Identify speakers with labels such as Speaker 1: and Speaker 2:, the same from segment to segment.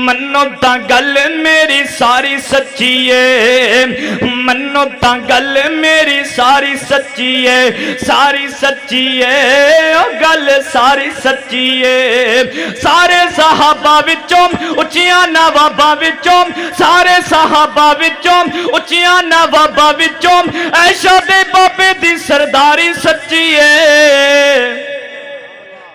Speaker 1: मन्नो ता गल मेरी सारी सच्ची है, मन्नो ता गल मेरी सारी सच्ची है, सारी सच्ची है ओ गल सारी सच्ची है। सारे सहाबा विचों उच्चियां नवाबा विचों, सारे सहाबा विचों उच्चियां नवाबा विचों ऐशा दे बाबे दी सरदारी सच्ची है।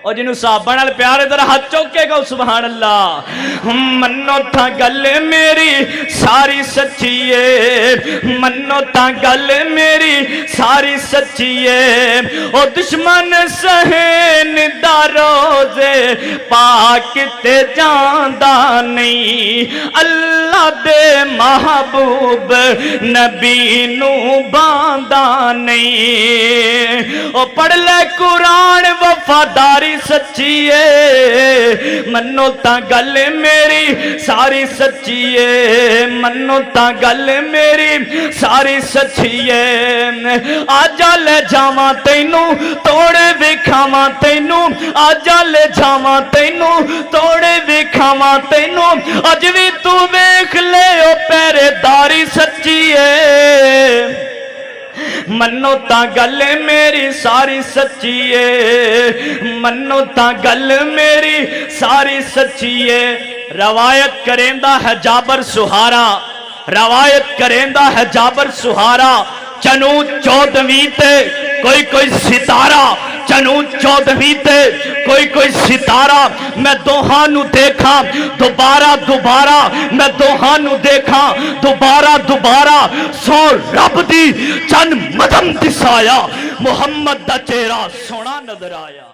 Speaker 1: और जिन्हों साहबा नाल प्यार इधर हाथ चौकेगा सुभान अल्लाह। मन्नो ता गल मेरी सारी सच्ची है, मन्नो ता गल मेरी सारी सच्ची है। ओ दुश्मन सहन दा रोज़े पाक ते जांदा नहीं, अल्लाह दे महबूब नबी नू बांदा नहीं। ओ पढ़ ले कुरान वफादारी सच्ची है, मन्नो ता गल मेरी सारी सच्ची है, मन्नो ता गल मेरी सारी सच्ची है। आजा ले जावा तैनू तोड़े विखावा तैनू, आजा ले जावा तैनू तोड़े विखावा तैनू, अज भी तू वेख ले ओ पहरेदारी सच्ची है। मन्नो ता गल मेरी सारी सच्ची है, मन्नो ता गल मेरी सारी सच्ची है। रवायत करेंदा है जाबर सुहारा, रवायत करेंदा है जाबर सुहारा। चनू 14वीं ते कोई कोई सितारा, चनू 14वीं ते कोई कोई सितारा। मैं दोहां नू देखा दोबारा दोबारा, मैं दोहां नू देखा दोबारा दोबारा। सो रब दी चन मदम दिसाया, मुहम्मद दा चेहरा सोना नजर आया।